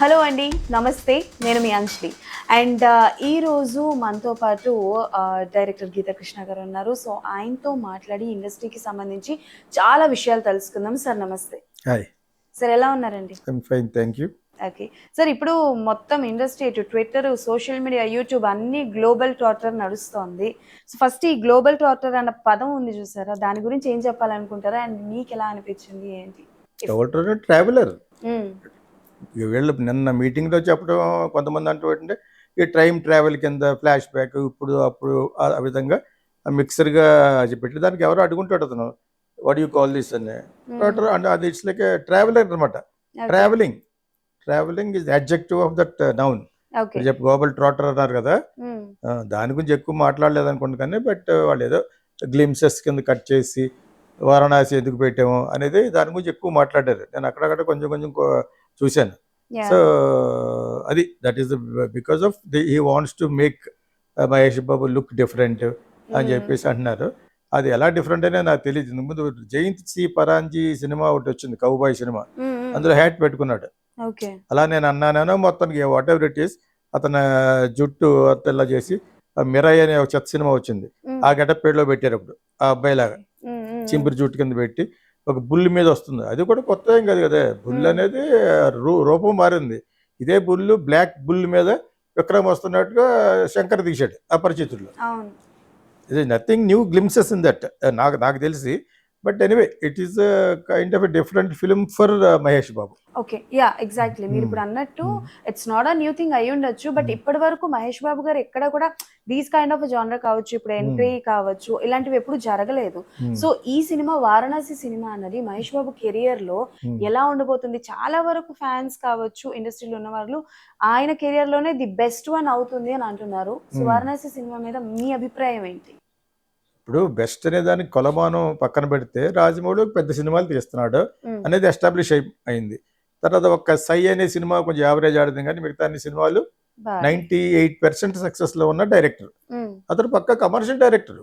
Hello అండి, నమస్తే. నేను మీ అంజలి. అండ్ ఈరోజు మనతో పాటు డైరెక్టర్ గీతాకృష్ణ గారు ఉన్నారు. సో ఆయనతో మాట్లాడి ఇండస్ట్రీకి సంబంధించి చాలా విషయాలు తెలుసుకుందాం. సార్ నమస్తే. హాయ్, సార్ ఎలా ఉన్నారండి? I'm fine, thank you. Okay sir, ఇప్పుడు మొత్తం ఇండస్ట్రీ ఇటు ట్విట్టర్, సోషల్ మీడియా, యూట్యూబ్ అన్ని గ్లోబల్ టార్చర్ నడుస్తోంది. సో ఫస్ట్ ఈ గ్లోబల్ టార్చర్ అన్న పదం ఉంది చూసారా, దాని గురించి ఏం చెప్పాలనుకుంటారా? అండ్ మీకు ఎలా అనిపించింది ఏంటి? ట్రావెలర్ వీళ్ళు నిన్న మీటింగ్లో చెప్పడం కొంతమంది అంటూ ఏంటంటే ఈ టైం ట్రావెల్ కింద ఫ్లాష్ బ్యాక్ ఇప్పుడు అప్పుడు ఆ విధంగా మిక్సర్గా చెప్పి దానికి ఎవరో అడుగుంటాడు అతను వాట్ యూ కాల్ దిస్ అని అంటే అది ఇట్స్ లైక్ ట్రావెలర్ అనమాట. Travelling is adjective of that noun. చెప్పి గ్లోబల్ ట్రాటర్ అన్నారు కదా, దాని గురించి ఎక్కువ మాట్లాడలేదు అనుకోండి. కానీ బట్ వాళ్ళు ఏదో గ్లిమ్సెస్ కింద కట్ చేసి వారణాసి ఎందుకు పెట్టాము అనేది దాని గురించి ఎక్కువ మాట్లాడారు. నేను అక్కడక్కడ కొంచెం కొంచెం చూశాను. సో అది that is because of he wants to make Mahesh Babu look different అని చెప్పేసి అంటున్నారు. అది ఎలా డిఫరెంట్ అనే నాకు తెలియదు. ముందు జయంత్ సి పరాంజీ సినిమా ఒకటి వచ్చింది, కౌబాయ్ సినిమా, అందులో హ్యాట్ పెట్టుకున్నాడు. అలా నేను అన్నానేనో మొత్తానికి వాట్ ఎవర్ ఇట్ ఈస్ అతను జుట్టు అత్తల్లా చేసి మిరాయ్ అనే ఒక చెత్త సినిమా వచ్చింది, ఆ గెటప్ పేరులో పెట్టారు అప్పుడు ఆ అబ్బాయి లాగా చింపిరి జుట్టు కింద పెట్టి ఒక బుల్ మీద వస్తుంది. అది కూడా కొత్త ఏం కాదు కదా, బుల్ అనేది రూపం మారింది. ఇదే బుల్ బ్లాక్ బుల్ మీద విక్రమ్ వస్తున్నట్టుగా శంకర్ తీశాడు అపరిచితుల్లో. ఇది nothing new glimpses in that నాకు తెలిసి. But anyway it is kind of a different film for Mahesh Babu. Okay, yeah exactly. మీరు ఇప్పుడు అన్నట్టు it's not a new thing అయి ఉండొచ్చు. బట్ ఇప్పటి వరకు మహేష్ బాబు గారు ఎక్కడ కూడా దీస్ కైండ్ ఆఫ్ జానర్ కావచ్చు, ఇప్పుడు ఎంట్రీ కావచ్చు, ఇలాంటివి ఎప్పుడు జరగలేదు. సో ఈ సినిమా వారణాసి సినిమా అన్నది మహేష్ బాబు కెరియర్ లో ఎలా ఉండబోతుంది? చాలా వరకు ఫ్యాన్స్ కావచ్చు, ఇండస్ట్రీలో ఉన్న వాళ్ళు ఆయన కెరియర్ లోనే ది బెస్ట్ వన్ అవుతుంది అని అంటున్నారు. సో వారణాసి సినిమా మీద మీ అభిప్రాయం ఏంటి? ఇప్పుడు బెస్ట్ అనే దానికి కొలమానం పక్కన పెడితే రాజమౌళి పెద్ద సినిమాలు తీస్తున్నాడు అనేది ఎస్టాబ్లిష్ అయింది. తర్వాత ఒక సై అనే సినిమా కొంచెం యావరేజ్ ఆడింది, కానీ మిగతా అన్ని సినిమాలు 98% సక్సెస్ లో ఉన్న డైరెక్టర్. అతను పక్క కమర్షియల్ డైరెక్టర్.